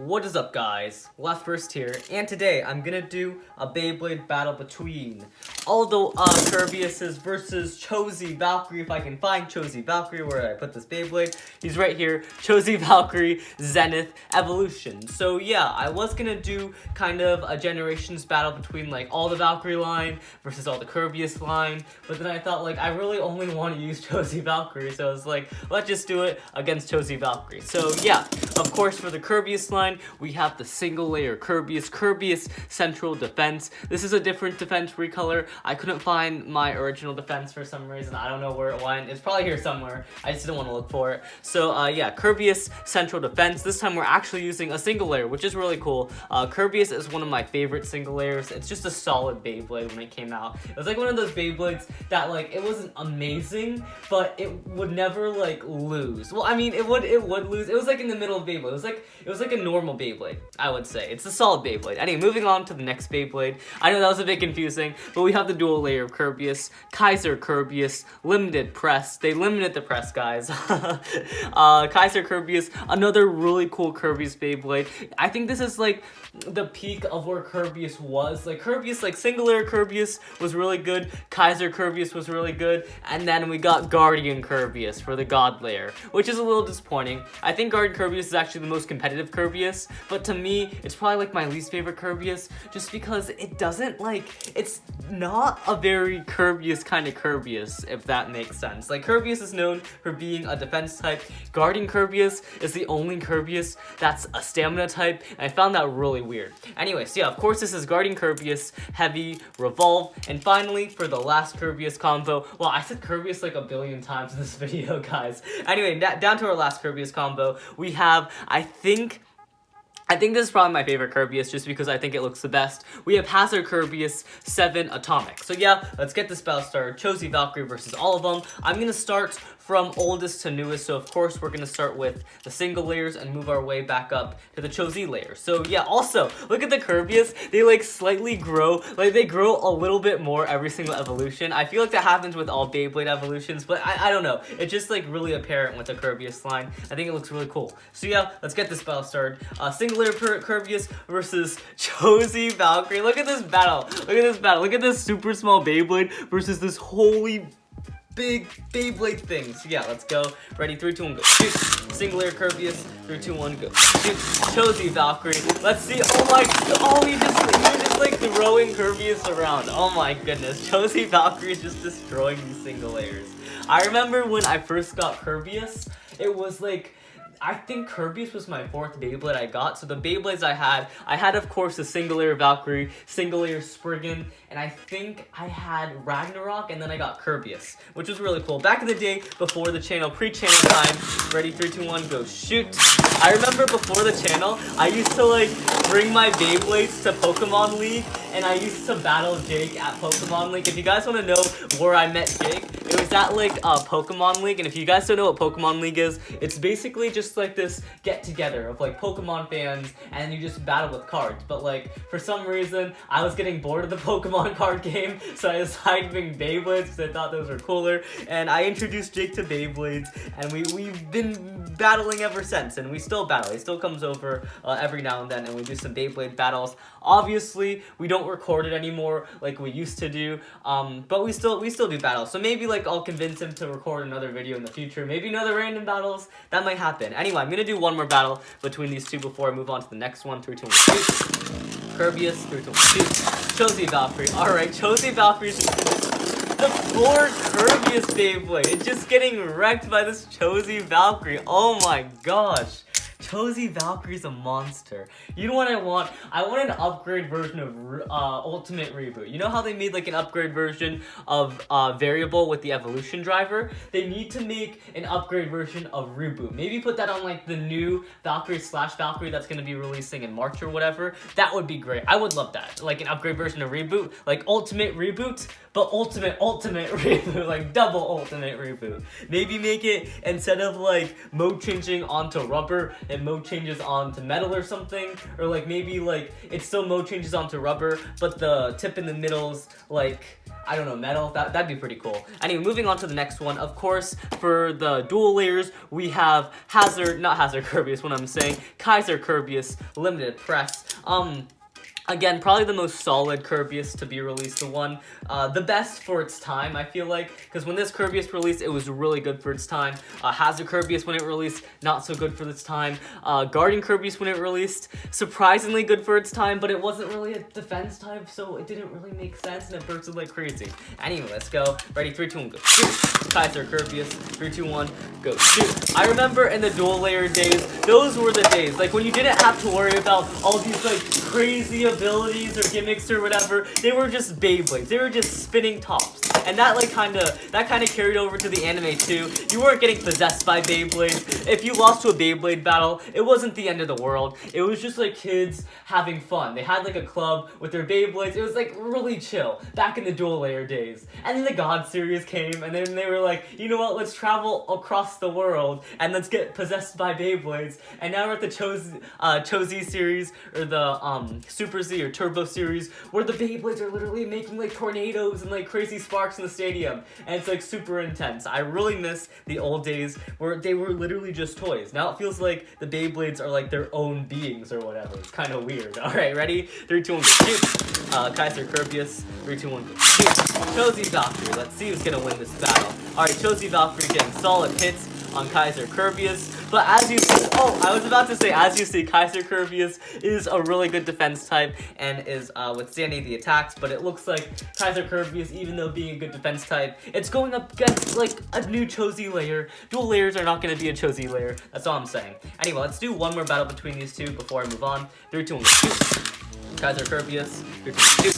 What is up, guys? LeftBurst here, and today I'm gonna do a Beyblade battle between all the Kerbeus versus Chozy Valkyrie. If I can find Chozy Valkyrie, where I put this Beyblade, he's right here. Chozy Valkyrie Zenith Evolution. So yeah, I was gonna do kind of a generations battle between like all the Valkyrie line versus all the Kerbeus line, but then I thought like I really only want to use Chozy Valkyrie, so I was like, let's just do it against Chozy Valkyrie. So yeah, of course for the Kerbeus line, we have the single layer Kerbeus Central Defense. This is a different defense recolor. I couldn't find my original defense for some reason. I don't know where it went. It's probably here somewhere. I just didn't want to look for it. So yeah, Kerbeus Central Defense. This time we're actually using a single layer, which is really cool. Kerbeus is one of my favorite single layers. It's just a solid Beyblade when it came out. It was like one of those Beyblades that like, it wasn't amazing, but it would never like lose. Well, I mean, it would lose. It was like in the middle of Beyblade. It was like a normal Beyblade, I would say. It's a solid Beyblade. Anyway, moving on to the next Beyblade. I know that was a bit confusing, but we have the dual layer of Kerbeus, Kaiser Kerbeus, limited press. They limited the press, guys. Kaiser Kerbeus, another really cool Kerbeus Beyblade. I think this is like the peak of where Kerbeus was. Like Kerbeus, like single layer Kerbeus was really good. Kaiser Kerbeus was really good. And then we got Guardian Kerbeus for the God layer, which is a little disappointing. I think Guardian Kerbeus is actually the most competitive Kerbeus, but to me, it's probably like my least favorite Kerbeus, just because it doesn't like, it's not a very Kerbeus kind of Kerbeus, if that makes sense. Like Kerbeus is known for being a defense type. Guardian Kerbeus is the only Kerbeus that's a stamina type, and I found that really weird. Anyway, so yeah, of course this is Guardian Kerbeus, Heavy, Revolve, and finally for the last Kerbeus combo, well, I said Kerbeus like a billion times in this video, guys. Anyway, down to our last Kerbeus combo, we have, I think this is probably my favorite Kerbeus just because I think it looks the best. We have Hazard Kerbeus 7 Atomic. So yeah, let's get this battle started. Chozy Valkyrie versus all of them. I'm gonna start from oldest to newest, so of course we're gonna start with the single layers and move our way back up to the Chozy layer. So yeah, also, look at the Kerbeus. They like slightly grow, like they grow a little bit more every single evolution. I feel like that happens with all Beyblade evolutions, but I don't know. It's just like really apparent with the Kerbeus line. I think it looks really cool. So yeah, let's get this battle started. Single layer Kerbeus versus Chozy Valkyrie. Look at this battle. Look at this battle. Look at this super small Beyblade versus this holy big Beyblade thing. So yeah, let's go. Ready, 3, 2, 1, go. Shoot. Single layer Kerbeus. 3, 2, 1, go. Shoot. Chozy Valkyrie. Let's see. Oh my. Oh, he was just like throwing Kerbeus around. Oh my goodness. Chozy Valkyrie is just destroying these single layers. I remember when I first got Kerbeus, it was like, I think Kerbeus was my 4th Beyblade I got. So the Beyblades I had of course the single layer Valkyrie, single layer Spriggan, and I think I had Ragnarok, and then I got Kerbeus, which was really cool. Back in the day, before the channel, pre-channel time. Ready, 3, 2, 1, go shoot. I remember before the channel, I used to like bring my Beyblades to Pokemon League, and I used to battle Jake at Pokemon League. If you guys want to know where I met Jake, it was at like Pokemon League, and if you guys don't know what Pokemon League is, it's basically just like this get-together of like Pokemon fans, and you just battle with cards. But like, for some reason, I was getting bored of the Pokemon card game, so I decided to bring Beyblades because I thought those were cooler, and I introduced Jake to Beyblades, and we've been battling ever since, and we still battle. He still comes over every now and then, and we do some Beyblade battles. Obviously, we don't record it anymore like we used to do, but we still do battles. So maybe like I'll convince him to record another video in the future. Maybe another random battles. That might happen. Anyway, I'm gonna do one more battle between these two before I move on to the next one. 3, 2, 1, shoot. Kerbeus, 3, 2, 1, shoot. Chozy Valkyrie. Alright, Chozy Valkyrie. The 4th Kerbeus Beyblade. It's just getting wrecked by this Chozy Valkyrie. Oh my gosh. Chozy Valkyrie's a monster. You know what I want? I want an upgrade version of Ultimate Reboot. You know how they made like an upgrade version of Variable with the Evolution driver? They need to make an upgrade version of Reboot. Maybe put that on like the new Valkyrie/Valkyrie that's going to be releasing in March or whatever. That would be great. I would love that. Like an upgrade version of Reboot. Like Ultimate Reboot, but Ultimate Reboot. Like double Ultimate Reboot. Maybe make it, instead of like mode changing onto rubber, and mode changes onto metal or something, or like maybe like it still mode changes onto rubber, but the tip in the middle's like I don't know, metal. That'd be pretty cool. Anyway, moving on to the next one. Of course, for the dual layers, we have not Hazard Kerbeus, what I'm saying, Kaiser Kerbeus Limited Press. Again, probably the most solid Kerbeus to be released, the best for its time, I feel like, because when this Kerbeus released, it was really good for its time. Hazard Kerbeus when it released, not so good for its time. Guardian Kerbeus when it released, surprisingly good for its time, but it wasn't really a defense type, so it didn't really make sense, and it bursted like crazy. Anyway, let's go. Ready, 3, 2, 1, go. Shoot! Kaiser Kerbeus, 3, 2, 1, go. Shoot! I remember in the dual layer days, those were the days, like when you didn't have to worry about all these like crazy abilities or gimmicks or whatever. They were just Beyblades. They were just spinning tops. And that kind of carried over to the anime too. You weren't getting possessed by Beyblades. If you lost to a Beyblade battle, it wasn't the end of the world. It was just like kids having fun. They had like a club with their Beyblades. It was like really chill back in the dual layer days. And then the God series came, and then they were like, you know what, let's travel across the world and let's get possessed by Beyblades. And now we're at the Chozi series, or the Super Z or Turbo series, where the Beyblades are literally making like tornadoes and like crazy sparks in the stadium, and it's like super intense. I really miss the old days where they were literally just toys. Now it feels like the Beyblades are like their own beings or whatever. It's kind of weird. Alright, ready? 3, 2, 1, shoot! Kaiser Kerbeus, 3, 2, 1, shoot! Chozi Valkyrie, let's see who's gonna win this battle. Alright, Chozi Valkyrie getting solid hits on Kaiser Kerbeus. But as you see, I was about to say, as you see, Kaiser Kerbeus is a really good defense type and is withstanding the attacks, but it looks like Kaiser Kerbeus, even though being a good defense type, it's going up against like a new Chozi layer. Dual layers are not going to be a Chozi layer. That's all I'm saying. Anyway, let's do one more battle between these two before I move on. 3, 2, 1, shoot! Kaiser Kerbeus, 3, 2, 1, shoot!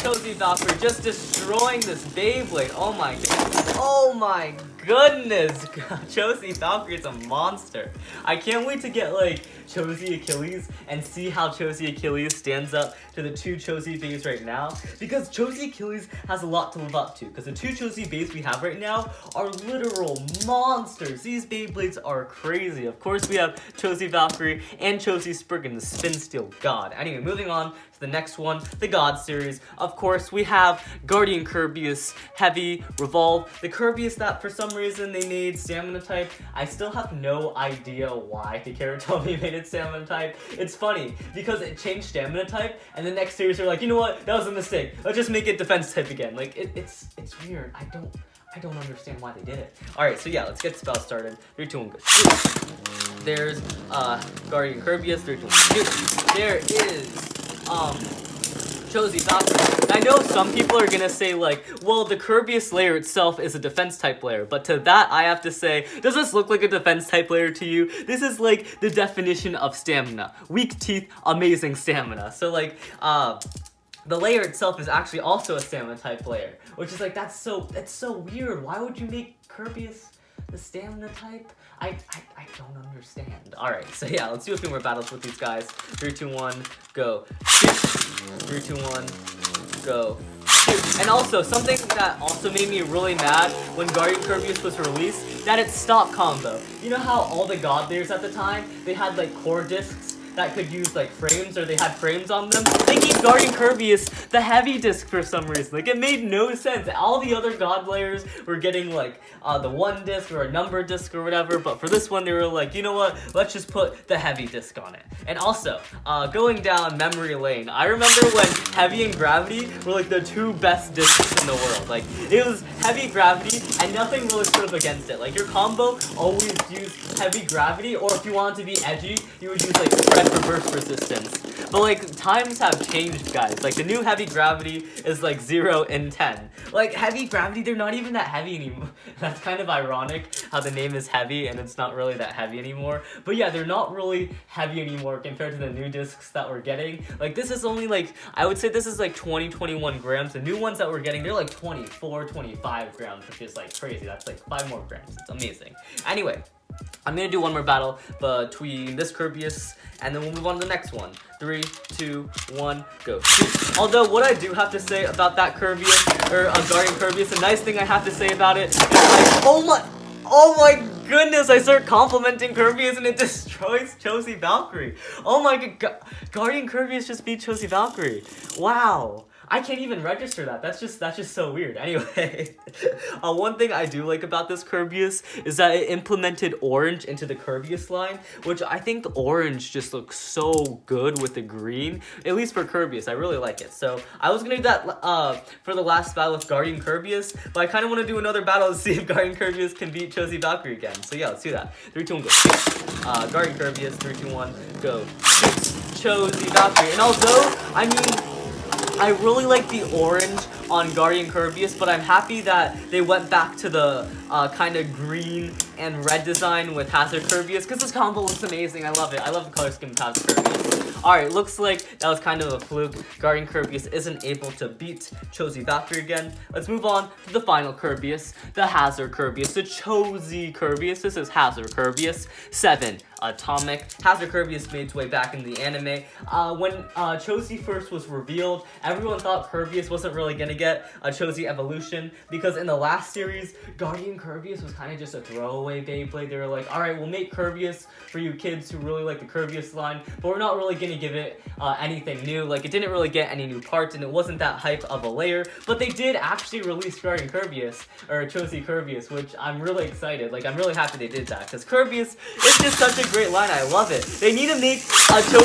Chozi Valkyrie just destroying this Beyblade. Oh my goodness. Oh my goodness. Chozi Valkyrie is a monster. I can't wait to get like Chozi Achilles and see how Chozi Achilles stands up to the two Chozi Bays right now, because Chozi Achilles has a lot to live up to, because the two Chozi Bays we have right now are literal monsters. These Beyblades are crazy. Of course, we have Chozi Valkyrie and Chozi Spriggan, the Spin Steel God. Anyway, moving on to the next one, the God series. Of course, we have Guardian Kerbeus, Heavy, Revolve, the Kerbeus that for some reason they made Stamina type. I still have no idea why Hikaru Tomy made it Stamina type. It's funny, because it changed Stamina type, and the next series they're like, you know what, that was a mistake. Let's just make it Defense type again. Like, it's weird. I don't understand why they did it. Alright, so yeah, let's get spell started. 3, 2, 1, go. Shoot. There's Guardian Kerbeus, 3, 2, 1, shoot. There is Chozi Valkyrie. I know some people are gonna say like, well, the Kerbeus layer itself is a defense type layer, but to that I have to say, does this look like a defense type layer to you? This is like the definition of stamina. Weak teeth, amazing stamina. So like, the layer itself is actually also a stamina type layer, which is like, that's so weird. Why would you make Kerbeus the stamina type? I don't understand. Alright, so yeah, let's do a few more battles with these guys. 3, 2, 1, go. Shoot. 3, 2, 1, go. Shoot. And also, something that also made me really mad when Guardian Kerbeus was released, that it stopped combo. You know how all the God layers at the time, they had like core discs that could use like frames, or they had frames on them? They gave Guardian Kerbeus the heavy disc for some reason. Like, it made no sense. All the other God layers were getting like the 1 disc or a number disc or whatever, but for this one they were like, you know what, let's just put the heavy disc on it. And also, going down memory lane, I remember when Heavy and Gravity were like the 2 best discs in the world. Like, it was Heavy, Gravity, and nothing really stood up against it. Like, your combo always used Heavy, Gravity, or if you wanted to be edgy, you would use like Spread for burst resistance. But like, times have changed, guys. Like, the new Heavy Gravity is like 0 and 10. Like, Heavy Gravity, they're not even that heavy anymore. That's kind of ironic how the name is Heavy and it's not really that heavy anymore. But yeah, they're not really heavy anymore compared to the new discs that we're getting. Like, this is only like, I would say this is like 20-21 grams. The new ones that we're getting, they're like 24-25 grams, which is like crazy. That's like 5 more grams. It's amazing. Anyway, I'm gonna do one more battle between this Kerbeus, and then we'll move on to the next one. 3, 2, 1, go. Although, what I do have to say about that Kerbeus, or Guardian Kerbeus, the nice thing I have to say about it is like, oh my goodness, I start complimenting Kerbeus and it destroys Chozi Valkyrie. Oh my god, Guardian Kerbeus just beat Chozi Valkyrie. Wow. I can't even register that. That's just so weird. Anyway, one thing I do like about this Kerbeus is that it implemented orange into the Kerbeus line, which I think the orange just looks so good with the green. At least for Kerbeus, I really like it. So I was gonna do that for the last battle with Guardian Kerbeus, but I kind of want to do another battle to see if Guardian Kerbeus can beat Chosi Valkyrie again. So yeah, let's do that. 3, 2, 1, go. Guardian Kerbeus. 3, 2, 1, go. Chosi Valkyrie. And although, I mean, I really like the orange on Guardian Kerbeus, but I'm happy that they went back to the kind of green and red design with Hazard Kerbeus, because this combo looks amazing. I love it. I love the color scheme of Hazard Kerbeus. Alright, looks like that was kind of a fluke. Guardian Kerbeus isn't able to beat Chosi Valkyrie again. Let's move on to the final Kerbeus, the Hazard Kerbeus, the Chosi Kerbeus. This is Hazard Kerbeus 7. Atomic. Hazard Kerbeus made its way back in the anime. When Chosi first was revealed, everyone thought Kerbeus wasn't really gonna get a Chosi evolution, because in the last series, Guardian Kerbeus was kind of just a throwaway Beyblade. They were like, alright, we'll make Kerbeus for you kids who really like the Kerbeus line, but we're not really gonna give it anything new. Like, it didn't really get any new parts, and it wasn't that hype of a layer, but they did actually release Guardian Kerbeus, or Chosi Kerbeus, which I'm really excited. Like, I'm really happy they did that, because Kerbeus is just such a great line. I love it. They need to make a Chosi.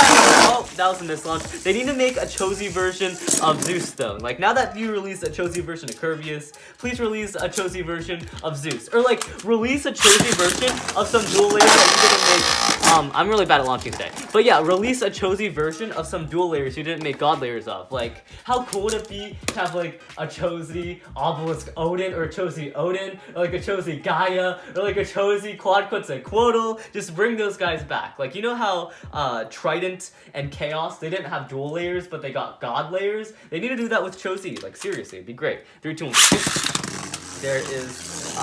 Oh, that was a mislaunch. They need to make a Chosi version of Zeus, though. Like, now that you release a Chosi version of Kerbeus, please release a Chosi version of Zeus, or like release a Chosi version of some dual layers that you didn't make. I'm really bad at launching today, but yeah, release a Chosi version of some dual layers you didn't make god layers of. Like, how cool would it be to have like a Chosi Obelisk Odin, or a Chosi Odin, or like a Chosi Gaia, or like a Chosi Quetzalcoatl? Just bring those guys back. Like, you know how Trident and Chaos, they didn't have dual layers, but they got god layers? They need to do that with Chosi. Like, seriously, it'd be great. 3, 2, 1. There is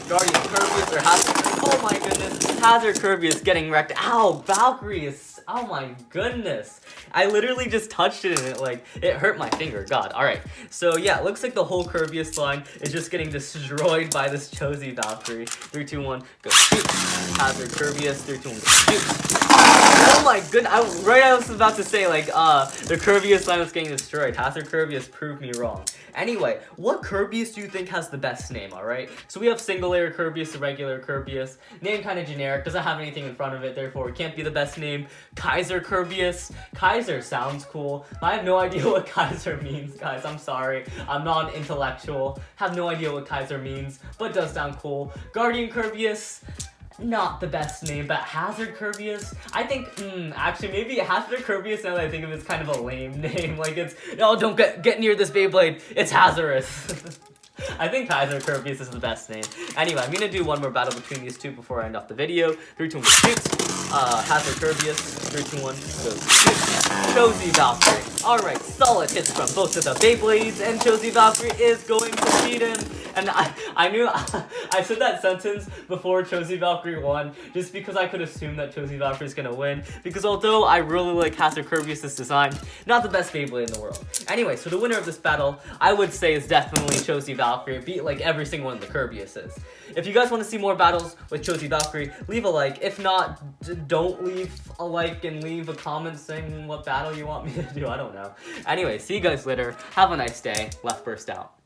Guardian Kerbeus, or Hazard. Oh my goodness, Hazard Kerbeus getting wrecked. Ow, Valkyrie is. Oh my goodness. I literally just touched it and it hurt my finger. God. Alright. So yeah, it looks like the whole Kerbeus line is just getting destroyed by this Chosi Valkyrie. 3, 2, 1, go shoot. Hazard Kerbeus. 3, 2, 1, go shoot. Oh my goodness. I was about to say, the Kerbeus line was getting destroyed. Hazard Kerbeus proved me wrong. Anyway, what Kerbeus do you think has the best name, alright? So we have single layer Kerbeus, the regular Kerbeus. Name kind of generic, doesn't have anything in front of it, therefore it can't be the best name. Kaiser Kerbeus. Kaiser sounds cool. I have no idea what Kaiser means, guys. I'm sorry. I'm not an intellectual. Have no idea what Kaiser means, but it does sound cool. Guardian Kerbeus. Not the best name, but Hazard Kerbeus, I think, actually, maybe Hazard Kerbeus, now that I think of it, is kind of a lame name. Like, it's, no, don't get near this Beyblade, it's hazardous. I think Kaiser Kerbeus is the best name. Anyway, I'm gonna do one more battle between these two before I end off the video. 3, 2, 1, shoot. Hazard Kerbeus. 3, 2, 1, go shoot. Chosi Valkyrie. Alright, solid hits from both of the Beyblades, and Chosi Valkyrie is going to beat him. And I knew, I said that sentence before Chosi Valkyrie won, just because I could assume that Chosi Valkyrie is gonna win. Because although I really like Hazard Kerbeus' design, not the best Beyblade in the world. Anyway, so the winner of this battle, I would say, is definitely Chosi Valkyrie. Beat like every single one of the Kerbeus's. If you guys want to see more battles with Chosi Valkyrie, leave a like. If not, don't leave a like and leave a comment saying what battle you want me to do. I don't know. Anyway, see you guys later. Have a nice day. LeftBurst out.